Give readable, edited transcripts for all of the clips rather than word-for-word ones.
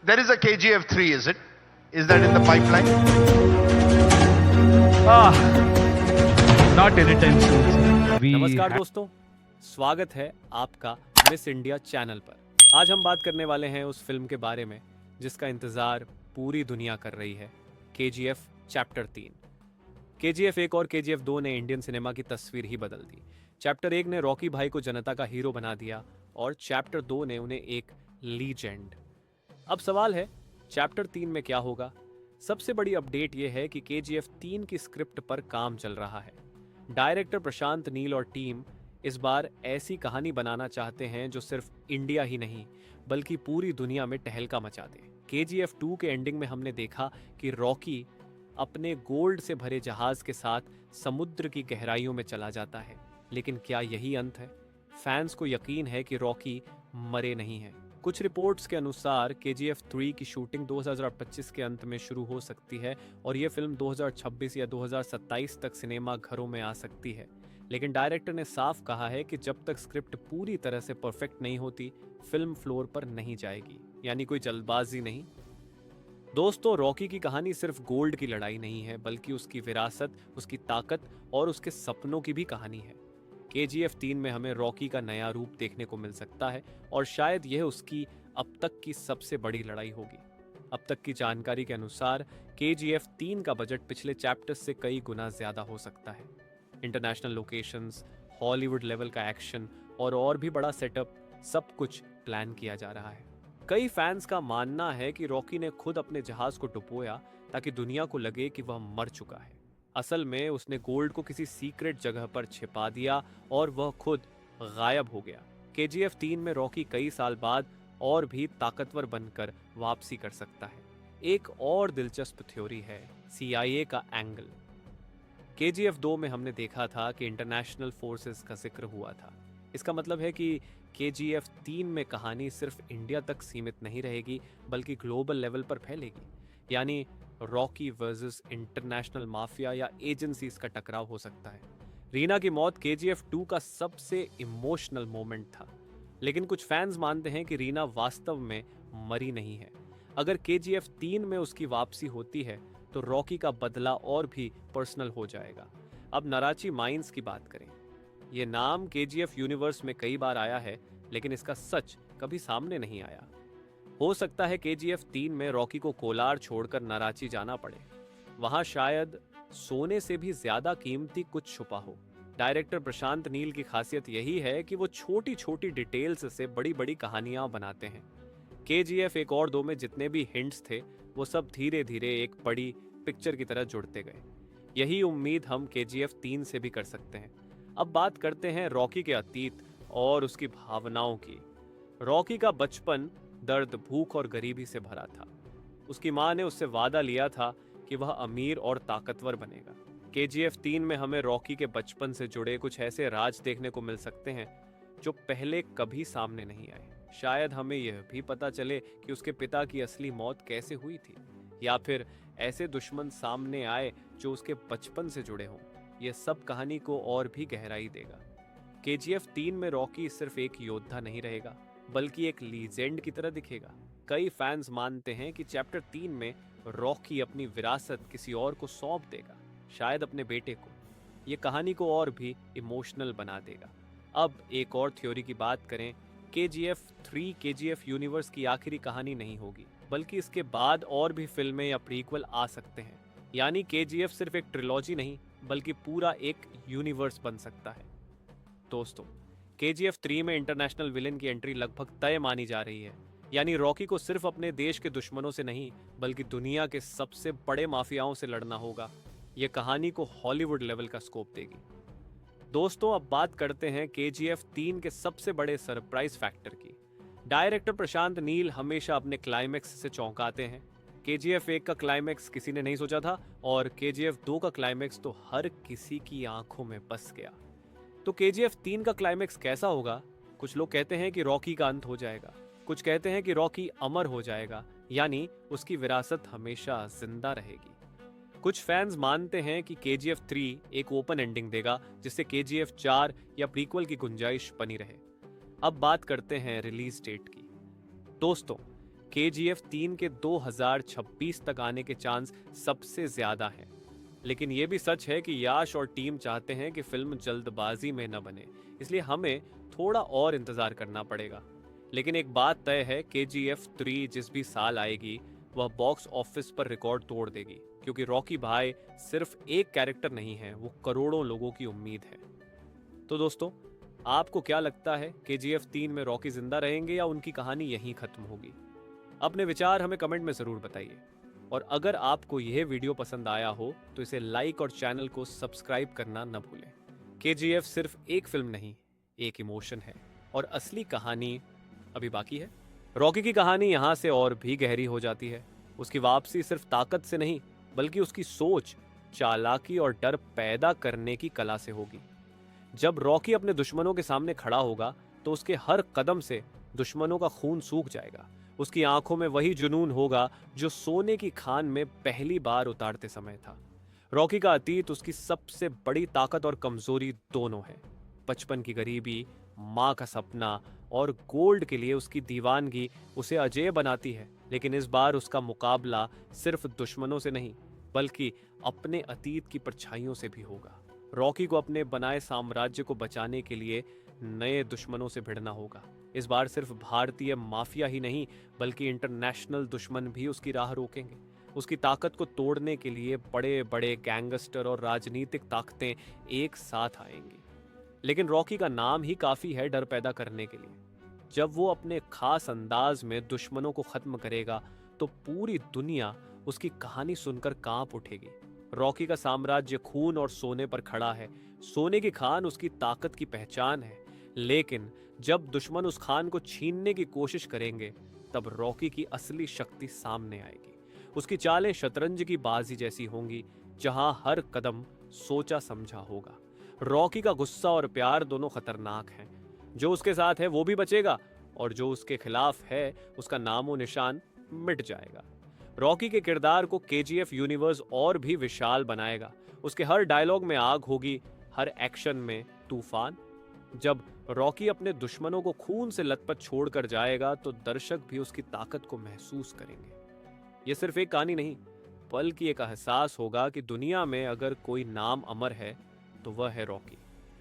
There is a KGF 3, is it? Is that in the pipeline? Ah, not anytime soon, sir. नमस्कार दोस्तों, स्वागत है आपका miss India channel पर। आज हम बात करने वाले हैं उस फिल्म के बारे में जिसका इंतज़ार पूरी दुनिया कर रही है, KGF चैप्टर 3। KGF 1 और KGF 2 ने इंडियन सिनेमा की तस्वीर ही बदल दी। चैप्टर 1 ने रॉकी भाई को जनता का हीरो बना दिया और चैप्टर 2 ने उन्हें एक लीजेंड। अब सवाल है, चैप्टर 3 में क्या होगा? सबसे बड़ी अपडेट यह है कि KGF 3 की स्क्रिप्ट पर काम चल रहा है। डायरेक्टर प्रशांत नील और टीम इस बार ऐसी कहानी बनाना चाहते हैं जो सिर्फ इंडिया ही नहीं बल्कि पूरी दुनिया में टहलका मचा दे। KGF 2 के एंडिंग में हमने देखा कि रॉकी अपने गोल्ड से भरे जहाज के साथ समुद्र की गहराइयों में चला जाता है, लेकिन क्या यही अंत है? फैंस को यकीन है कि रॉकी मरे नहीं हैं। कुछ रिपोर्ट्स के अनुसार KGF 3 की शूटिंग 2025 के अंत में शुरू हो सकती है और ये फिल्म 2026 या 2027 तक सिनेमा घरों में आ सकती है। लेकिन डायरेक्टर ने साफ कहा है कि जब तक स्क्रिप्ट पूरी तरह से परफेक्ट नहीं होती, फिल्म फ्लोर पर नहीं जाएगी, यानी कोई जल्दबाजी नहीं। दोस्तों, रॉकी की कहानी सिर्फ गोल्ड की लड़ाई नहीं है, बल्कि उसकी विरासत, उसकी ताकत और उसके सपनों की भी कहानी है। KGF 3 में हमें रॉकी का नया रूप देखने को मिल सकता है और शायद यह उसकी अब तक की सबसे बड़ी लड़ाई होगी। अब तक की जानकारी के अनुसार KGF 3 का बजट पिछले चैप्टर्स से कई गुना ज्यादा हो सकता है। इंटरनेशनल लोकेशंस, हॉलीवुड लेवल का एक्शन और भी बड़ा सेटअप, सब कुछ प्लान किया जा रहा है। कई फैंस का मानना है कि रॉकी ने खुद अपने जहाज को डुबोया ताकि दुनिया को लगे कि वह मर चुका है। असल में उसने गोल्ड को किसी सीक्रेट जगह पर छिपा दिया और वह खुद गायब हो गया। KGF 3 में रॉकी कई साल बाद और भी ताकतवर बनकर वापसी कर सकता है। एक और दिलचस्प थ्योरी है CIA का एंगल। KGF 2 में हमने देखा था कि इंटरनेशनल फोर्सेस का जिक्र हुआ था। इसका मतलब है कि KGF 3 में कहानी सिर्फ इंडिया तक सीमित नहीं रहेगी बल्कि ग्लोबल लेवल पर फैलेगी, यानी रॉकी वर्सेस इंटरनेशनल माफिया या एजेंसीज का टकराव हो सकता है। रीना की मौत KGF 2 का सबसे इमोशनल मोमेंट था, लेकिन कुछ फैंस मानते हैं कि रीना वास्तव में मरी नहीं है। अगर KGF 3 में उसकी वापसी होती है तो रॉकी का बदला और भी पर्सनल हो जाएगा। अब नराची माइंस की बात करें। यह नाम KGF यूनिवर्स में कई बार आया है, लेकिन इसका सच कभी सामने नहीं आया। हो सकता है KGF 3 में रॉकी को कोलार छोड़कर नराची जाना पड़े। वहां शायद सोने से भी ज्यादा कीमती कुछ छुपा हो। डायरेक्टर प्रशांत नील की खासियत यही है कि वो छोटी छोटी डिटेल्स से बड़ी बड़ी कहानियां बनाते हैं। KGF 1 और 2 में जितने भी हिंट्स थे वो सब धीरे धीरे एक बड़ी पिक्चर की तरह जुड़ते गए। यही उम्मीद हम KGF 3 से भी कर सकते हैं। अब बात करते हैं रॉकी के अतीत और उसकी भावनाओं की। रॉकी का बचपन दर्द, भूख और गरीबी से भरा था। उसकी मां ने उससे वादा लिया था कि वह अमीर और ताकतवर बनेगा। KGF 3 में हमें रॉकी के बचपन से जुड़े कुछ ऐसे राज देखने को मिल सकते हैं जो पहले कभी सामने नहीं आए। शायद हमें यह भी पता चले कि उसके पिता की असली मौत कैसे हुई थी, या फिर ऐसे दुश्मन सामने आए जो उसके बचपन से जुड़े हों। यह सब कहानी को और भी गहराई देगा। KGF 3 में रॉकी सिर्फ एक योद्धा नहीं रहेगा बल्कि एक लीजेंड की तरह दिखेगा। कई फैंस मानते हैं कि चैप्टर 3 में रॉकी अपनी विरासत किसी और को सौंप देगा, शायद अपने बेटे को। यह कहानी को और भी इमोशनल बना देगा। अब एक और थ्योरी की बात करें, KGF 3 KGF यूनिवर्स की आखिरी कहानी नहीं होगी, बल्कि इसके बाद और भी फिल्में या प्रीक्वल आ सकते हैं। यानी KGF सिर्फ एक ट्रिलॉजी नहीं बल्कि पूरा एक यूनिवर्स बन सकता है। दोस्तों, KGF 3 में इंटरनेशनल विलेन की एंट्री लगभग तय मानी जा रही है। यानी रॉकी को सिर्फ अपने देश के दुश्मनों से नहीं बल्कि दुनिया के सबसे बड़े माफियाओं से लड़ना होगा। यह कहानी को हॉलीवुड लेवल का स्कोप देगी। दोस्तों, अब बात करते हैं KGF 3 के सबसे बड़े सरप्राइज फैक्टर की। डायरेक्टर प्रशांत नील हमेशा अपने क्लाइमेक्स से चौंकाते हैं। KGF 1 का क्लाइमेक्स किसी ने नहीं सोचा था और KGF 2 का क्लाइमेक्स तो हर किसी की आंखों में बस गया। तो KGF 3 का क्लाइमेक्स कैसा होगा? कुछ लोग कहते हैं कि रॉकी का अंत हो जाएगा, कुछ कहते हैं कि रॉकी अमर हो जाएगा, यानी उसकी विरासत हमेशा जिंदा रहेगी। कुछ फैंस मानते हैं कि KGF 3 एक ओपन एंडिंग देगा जिससे KGF 4 या प्रीक्वल की गुंजाइश बनी रहे। अब बात करते हैं रिलीज डेट की। दोस्तों, KGF 3 के 2026 तक आने के चांस सबसे ज्यादा हैं। लेकिन यह भी सच है कि याश और टीम चाहते हैं कि फिल्म जल्दबाजी में न बने, इसलिए हमें थोड़ा और इंतजार करना पड़ेगा। लेकिन एक बात तय है, KGF 3 जिस भी साल आएगी वह बॉक्स ऑफिस पर रिकॉर्ड तोड़ देगी, क्योंकि रॉकी भाई सिर्फ एक कैरेक्टर नहीं है, वो करोड़ों लोगों की उम्मीद है। तो दोस्तों, आपको क्या लगता है, KGF 3 में रॉकी जिंदा रहेंगे या उनकी कहानी यहीं खत्म होगी? अपने विचार हमें कमेंट में जरूर बताइए। और अगर आपको यह वीडियो पसंद आया हो तो इसे लाइक और चैनल को सब्सक्राइब करना न भूलें। KGF सिर्फ एक फिल्म नहीं, एक इमोशन है, और असली कहानी अभी बाकी है। रॉकी की कहानी यहाँ से और भी गहरी हो जाती है। उसकी वापसी सिर्फ ताकत से नहीं, बल्कि उसकी सोच, चालाकी और डर पैदा करने की कला से होगी। जब रॉकी अपने दुश्मनों के सामने खड़ा होगा तो उसके हर कदम से दुश्मनों का खून सूख जाएगा। उसकी आंखों में वही जुनून होगा जो सोने की खान में पहली बार उतारते समय था। रॉकी का अतीत उसकी सबसे बड़ी ताकत और कमजोरी दोनों है। बचपन की गरीबी, माँ का सपना और गोल्ड के लिए उसकी दीवानगी उसे अजेय बनाती है। लेकिन इस बार उसका मुकाबला सिर्फ दुश्मनों से नहीं, बल्कि अपने अतीत की परछाइयों से भी होगा। रॉकी को अपने बनाए साम्राज्य को बचाने के लिए नए दुश्मनों से भिड़ना होगा। इस बार सिर्फ भारतीय माफिया ही नहीं, बल्कि इंटरनेशनल दुश्मन भी उसकी राह रोकेंगे। उसकी ताकत को तोड़ने के लिए बड़े बड़े गैंगस्टर और राजनीतिक ताकतें एक साथ आएंगी। लेकिन रॉकी का नाम ही काफी है डर पैदा करने के लिए। जब वो अपने खास अंदाज में दुश्मनों को खत्म करेगा तो पूरी दुनिया उसकी कहानी सुनकर कांप उठेगी। रॉकी का साम्राज्य खून और सोने पर खड़ा है। सोने की खान उसकी ताकत की पहचान है। लेकिन जब दुश्मन उस खान को छीनने की कोशिश करेंगे, तब रॉकी की असली शक्ति सामने आएगी। उसकी चालें शतरंज की बाजी जैसी होंगी, जहां हर कदम सोचा समझा होगा। रॉकी का गुस्सा और प्यार दोनों खतरनाक हैं। जो उसके साथ है वो भी बचेगा, और जो उसके खिलाफ है उसका नामो निशान मिट जाएगा। रॉकी के किरदार को KGF यूनिवर्स और भी विशाल बनाएगा। उसके हर डायलॉग में आग होगी, हर एक्शन में तूफान। जब रॉकी अपने दुश्मनों को खून से लथपथ छोड़कर जाएगा तो दर्शक भी उसकी ताकत को महसूस करेंगे। यह सिर्फ एक कहानी नहीं, बल्कि एक एहसास होगा कि दुनिया में अगर कोई नाम अमर है तो वह है रॉकी।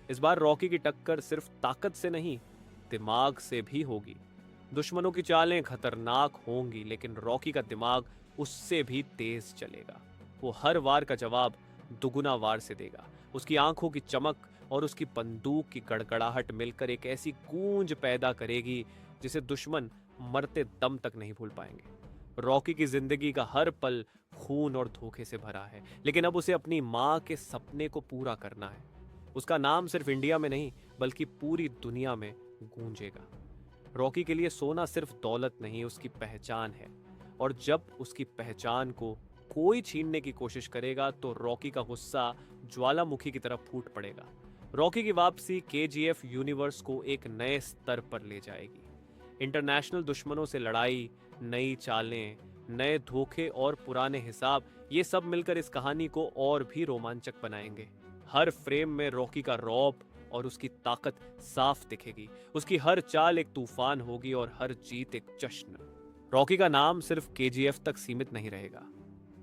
इस बार रॉकी की टक्कर सिर्फ ताकत से नहीं, दिमाग से भी होगी। दुश्मनों की चालें खतरनाक होंगी, लेकिन रॉकी का दिमाग उससे भी तेज चलेगा। वो हर वार का जवाब दुगुना वार से देगा। उसकी आंखों की चमक और उसकी बंदूक की गड़गड़ाहट मिलकर एक ऐसी गूंज पैदा करेगी जिसे दुश्मन मरते दम तक नहीं भूल पाएंगे। रॉकी की जिंदगी का हर पल खून और धोखे से भरा है, लेकिन अब उसे अपनी माँ के सपने को पूरा करना है। उसका नाम सिर्फ इंडिया में नहीं, बल्कि पूरी दुनिया में गूंजेगा। रॉकी के लिए सोना सिर्फ दौलत नहीं, उसकी पहचान है। और जब उसकी पहचान को कोई छीनने की कोशिश करेगा तो रॉकी का गुस्सा ज्वालामुखी की तरफ फूट पड़ेगा। रॉकी की वापसी KGF यूनिवर्स को एक नए स्तर पर ले जाएगी। इंटरनेशनल दुश्मनों से लड़ाई, नई चालें, नए धोखे और पुराने हिसाब, ये सब मिलकर इस कहानी को और भी रोमांचक बनाएंगे। हर फ्रेम में रॉकी का रौब और उसकी ताकत साफ दिखेगी। उसकी हर चाल एक तूफान होगी और हर जीत एक जश्न। रॉकी का नाम सिर्फ KGF तक सीमित नहीं रहेगा,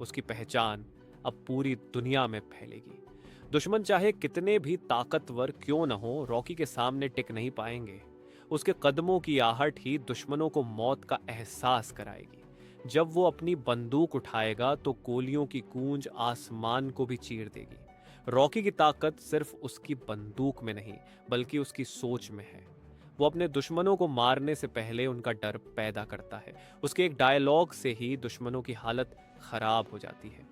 उसकी पहचान अब पूरी दुनिया में फैलेगी। दुश्मन चाहे कितने भी ताकतवर क्यों न हो, रॉकी के सामने टिक नहीं पाएंगे। उसके कदमों की आहट ही दुश्मनों को मौत का एहसास कराएगी। जब वो अपनी बंदूक उठाएगा तो गोलियों की गूंज आसमान को भी चीर देगी। रॉकी की ताकत सिर्फ उसकी बंदूक में नहीं, बल्कि उसकी सोच में है। वो अपने दुश्मनों को मारने से पहले उनका डर पैदा करता है। उसके एक डायलॉग से ही दुश्मनों की हालत खराब हो जाती है।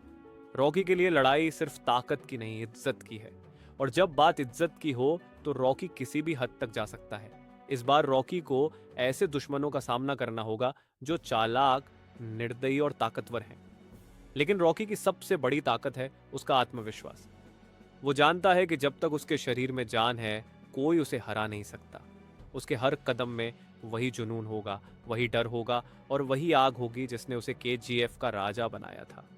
रॉकी के लिए लड़ाई सिर्फ ताकत की नहीं, इज्जत की है। और जब बात इज्जत की हो तो रॉकी किसी भी हद तक जा सकता है। इस बार रॉकी को ऐसे दुश्मनों का सामना करना होगा जो चालाक, निर्दयी और ताकतवर हैं। लेकिन रॉकी की सबसे बड़ी ताकत है उसका आत्मविश्वास। वो जानता है कि जब तक उसके शरीर में जान है, कोई उसे हरा नहीं सकता। उसके हर कदम में वही जुनून होगा, वही डर होगा और वही आग होगी जिसने उसे KGF का राजा बनाया था।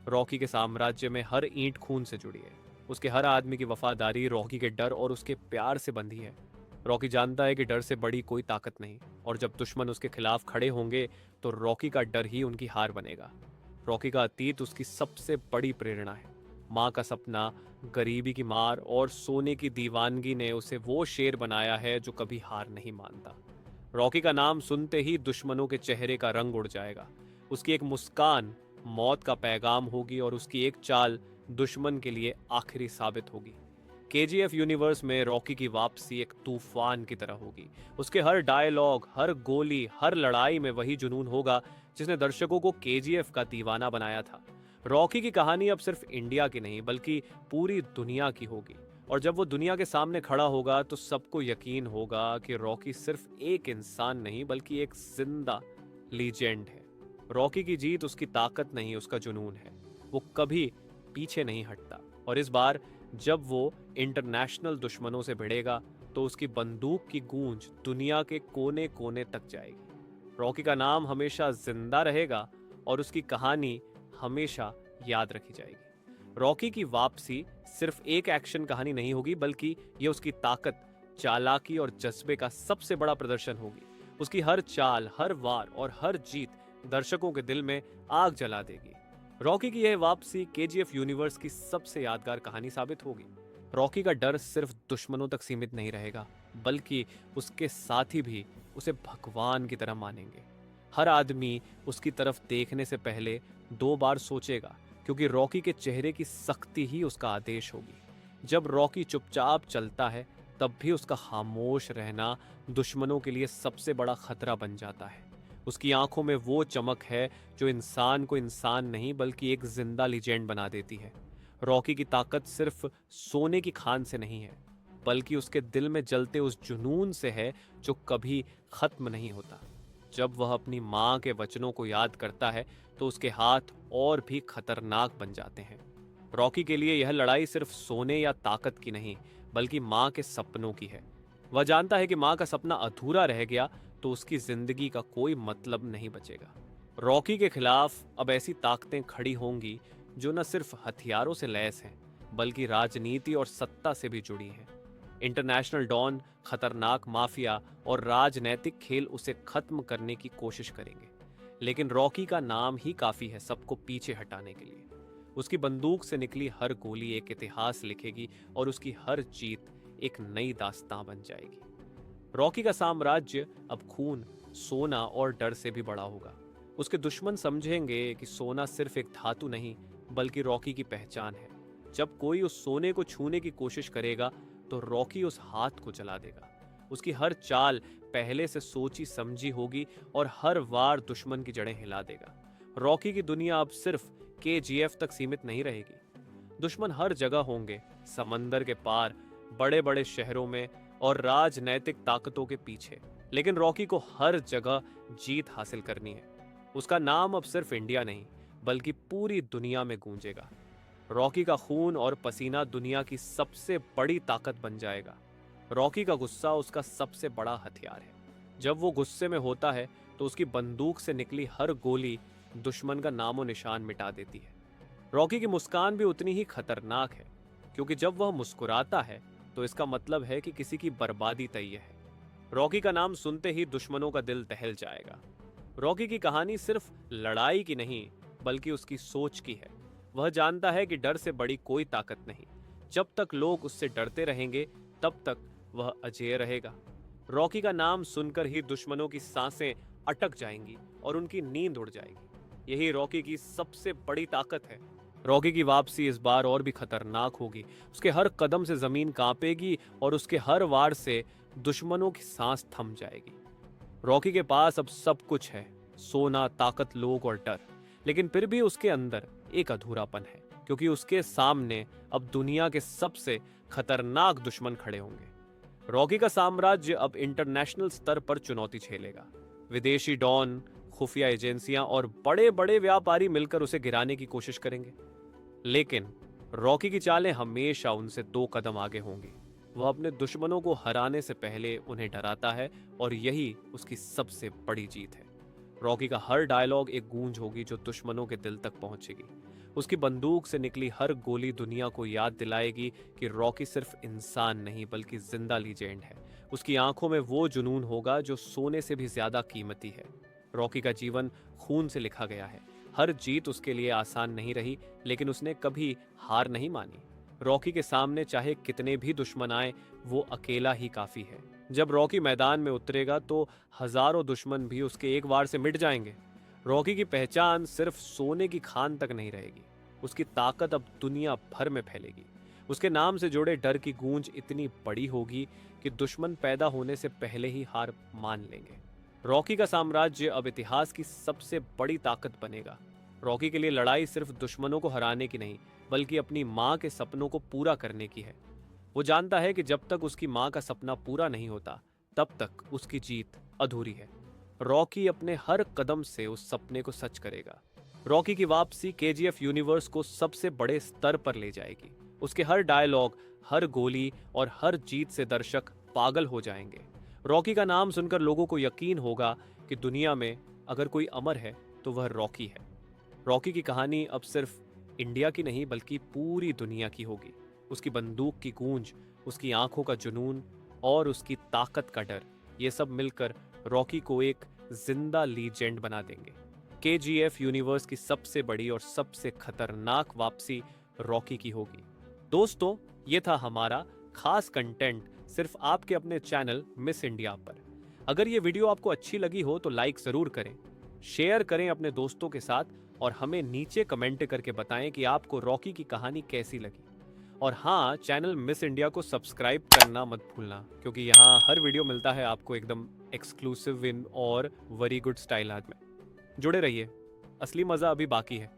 रॉकी के साम्राज्य में हर ईंट खून से जुड़ी है। उसके हर आदमी की वफादारी रॉकी के डर और उसके प्यार से बंधी है। रॉकी जानता है कि डर से बड़ी कोई ताकत नहीं, और जब दुश्मन उसके खिलाफ खड़े होंगे तो रॉकी का डर ही उनकी हार बनेगा। रॉकी का अतीत उसकी सबसे बड़ी प्रेरणा है। माँ का सपना, गरीबी की मार और सोने की दीवानगी ने उसे वो शेर बनाया है जो कभी हार नहीं मानता। रॉकी का नाम सुनते ही दुश्मनों के चेहरे का रंग उड़ जाएगा। उसकी एक मुस्कान मौत का पैगाम होगी और उसकी एक चाल दुश्मन के लिए आखिरी साबित होगी। केजीएफ यूनिवर्स में रॉकी की वापसी एक तूफान की तरह होगी। उसके हर डायलॉग, हर गोली, हर लड़ाई में वही जुनून होगा जिसने दर्शकों को केजीएफ का दीवाना बनाया था। रॉकी की कहानी अब सिर्फ इंडिया की नहीं बल्कि पूरी दुनिया की होगी, और जब वो दुनिया के सामने खड़ा होगा तो सबको यकीन होगा कि रॉकी सिर्फ एक इंसान नहीं बल्कि एक जिंदा लीजेंड है। रॉकी की जीत उसकी ताकत नहीं, उसका जुनून है। वो कभी पीछे नहीं हटता, और इस बार जब वो इंटरनेशनल दुश्मनों से भिड़ेगा तो उसकी बंदूक की गूंज दुनिया के कोने कोने तक जाएगी। रॉकी का नाम हमेशा जिंदा रहेगा और उसकी कहानी हमेशा याद रखी जाएगी। रॉकी की वापसी सिर्फ एक एक्शन कहानी नहीं होगी बल्कि ये उसकी ताकत, चालाकी और जज्बे का सबसे बड़ा प्रदर्शन होगी। उसकी हर चाल, हर वार और हर जीत दर्शकों के दिल में आग जला देगी। रॉकी की यह वापसी केजीएफ यूनिवर्स की सबसे यादगार कहानी साबित होगी। रॉकी का डर सिर्फ दुश्मनों तक सीमित नहीं रहेगा बल्कि उसके साथी भी उसे भगवान की तरह मानेंगे। हर आदमी उसकी तरफ देखने से पहले 2 बार सोचेगा, क्योंकि रॉकी के चेहरे की सख्ती ही उसका आदेश होगी। जब रॉकी चुपचाप चलता है तब भी उसका खामोश रहना दुश्मनों के लिए सबसे बड़ा खतरा बन जाता है। उसकी आंखों में वो चमक है जो इंसान को इंसान नहीं बल्कि एक जिंदा लीजेंड बना देती है। रॉकी की ताकत सिर्फ सोने की खान से नहीं है बल्कि उसके दिल में जलते उस जुनून से है जो कभी खत्म नहीं होता। जब वह अपनी माँ के वचनों को याद करता है तो उसके हाथ और भी खतरनाक बन जाते हैं। रॉकी के लिए यह लड़ाई सिर्फ सोने या ताकत की नहीं बल्कि माँ के सपनों की है। वह जानता है कि माँ का सपना अधूरा रह गया तो उसकी जिंदगी का कोई मतलब नहीं बचेगा। रॉकी के खिलाफ अब ऐसी ताकतें खड़ी होंगी जो न सिर्फ हथियारों से लैस हैं बल्कि राजनीति और सत्ता से भी जुड़ी हैं। इंटरनेशनल डॉन, खतरनाक माफिया और राजनैतिक खेल उसे खत्म करने की कोशिश करेंगे, लेकिन रॉकी का नाम ही काफी है सबको पीछे हटाने के लिए। उसकी बंदूक से निकली हर गोली एक इतिहास लिखेगी और उसकी हर जीत एक नई दास्तां बन जाएगी। रॉकी का साम्राज्य अब खून, सोना और डर से भी बड़ा होगा। उसके दुश्मन समझेंगे कि सोना सिर्फ एक धातु नहीं बल्कि रॉकी की पहचान है। जब कोई उस सोने को छूने की कोशिश करेगा तो रॉकी उस हाथ को जला देगा। उसकी हर चाल पहले से सोची समझी होगी और हर वार दुश्मन की जड़ें हिला देगा। रॉकी की दुनिया अब सिर्फ केजीएफ तक सीमित नहीं रहेगी। दुश्मन हर जगह होंगे, समंदर के पार, बड़े बड़े शहरों में और राजनैतिक ताकतों के पीछे, लेकिन रॉकी को हर जगह जीत हासिल करनी है। उसका नाम अब सिर्फ इंडिया नहीं बल्कि पूरी दुनिया में गूंजेगा। रॉकी का खून और पसीना दुनिया की सबसे बड़ी ताकत बन जाएगा। रॉकी का गुस्सा उसका सबसे बड़ा हथियार है। जब वो गुस्से में होता है तो उसकी बंदूक से निकली हर गोली दुश्मन का नामो निशान मिटा देती है। रॉकी की मुस्कान भी उतनी ही खतरनाक है, क्योंकि जब वह मुस्कुराता है तो इसका मतलब है कि किसी की बर्बादी तय है। रॉकी का नाम सुनते ही दुश्मनों का दिल दहल जाएगा। रॉकी की कहानी सिर्फ लड़ाई की नहीं बल्कि उसकी सोच की है। वह जानता है कि डर से बड़ी कोई ताकत नहीं। जब तक लोग उससे डरते रहेंगे तब तक वह अजेय रहेगा। रॉकी का नाम सुनकर ही दुश्मनों की सांसें अटक जाएंगी और उनकी नींद उड़ जाएगी। यही रॉकी की सबसे बड़ी ताकत है। रॉकी की वापसी इस बार और भी खतरनाक होगी। उसके हर कदम से जमीन कांपेगी और उसके हर वार से दुश्मनों की सांस थम जाएगी। रॉकी के पास अब सब कुछ है, सोना, ताकत, लोग और डर, लेकिन फिर भी उसके अंदर एक अधूरापन है, क्योंकि उसके सामने अब दुनिया के सबसे खतरनाक दुश्मन खड़े होंगे। रॉकी का साम्राज्य अब इंटरनेशनल स्तर पर चुनौती झेलेगा। विदेशी डॉन, खुफिया एजेंसियां और बड़े बड़े व्यापारी मिलकर उसे गिराने की कोशिश करेंगे, लेकिन रॉकी की चालें हमेशा उनसे 2 कदम आगे होंगी। वह अपने दुश्मनों को हराने से पहले उन्हें डराता है और यही उसकी सबसे बड़ी जीत है। रॉकी का हर डायलॉग एक गूंज होगी जो दुश्मनों के दिल तक पहुंचेगी। उसकी बंदूक से निकली हर गोली दुनिया को याद दिलाएगी कि रॉकी सिर्फ इंसान नहीं बल्कि जिंदा लीजेंड है। उसकी आंखों में वो जुनून होगा जो सोने से भी ज्यादा कीमती है। रॉकी का जीवन खून से लिखा गया है। हर जीत उसके लिए आसान नहीं रही, लेकिन उसने कभी हार नहीं मानी। रॉकी के सामने चाहे कितने भी दुश्मन आए, वो अकेला ही काफी है। जब रॉकी मैदान में उतरेगा तो हजारों दुश्मन भी उसके एक वार से मिट जाएंगे। रॉकी की पहचान सिर्फ सोने की खान तक नहीं रहेगी, उसकी ताकत अब दुनिया भर में फैलेगी। उसके नाम से जुड़े डर की गूंज इतनी बड़ी होगी कि दुश्मन पैदा होने से पहले ही हार मान लेंगे। रॉकी का साम्राज्य अब इतिहास की सबसे बड़ी ताकत बनेगा। रॉकी के लिए लड़ाई सिर्फ दुश्मनों को हराने की नहीं, बल्कि अपनी माँ के सपनों को पूरा करने की है। वो जानता है कि जब तक उसकी माँ का सपना पूरा नहीं होता, तब तक उसकी जीत अधूरी है। रॉकी अपने हर कदम से उस सपने को सच करेगा। रॉकी की वापसी केजीएफ यूनिवर्स को सबसे बड़े स्तर पर ले जाएगी। उसके हर डायलॉग, हर गोली और हर जीत से दर्शक पागल हो जाएंगे। रॉकी का नाम सुनकर लोगों को यकीन होगा कि दुनिया में अगर कोई अमर है तो वह रॉकी है। रॉकी की कहानी अब सिर्फ इंडिया की नहीं, बल्कि पूरी दुनिया की होगी। उसकी बंदूक की गूंज, उसकी आंखों का जुनून और उसकी ताकत का डर, ये सब मिलकर रॉकी को एक जिंदा लीजेंड बना देंगे। केजीएफ यूनिवर्स की सबसे बड़ी और सबसे खतरनाक वापसी रॉकी की होगी। दोस्तों, ये था हमारा खास कंटेंट सिर्फ आपके अपने चैनल मिस इंडिया पर। अगर ये वीडियो आपको अच्छी लगी हो तो लाइक जरूर करें, शेयर करें अपने दोस्तों के साथ और हमें नीचे कमेंट करके बताएं कि आपको रॉकी की कहानी कैसी लगी। और हाँ, चैनल मिस इंडिया को सब्सक्राइब करना मत भूलना, क्योंकि यहाँ हर वीडियो मिलता है आपको एकदम एक्सक्लूसिव इन और वेरी गुड स्टाइल में। जुड़े रहिए, असली मजा अभी बाकी है।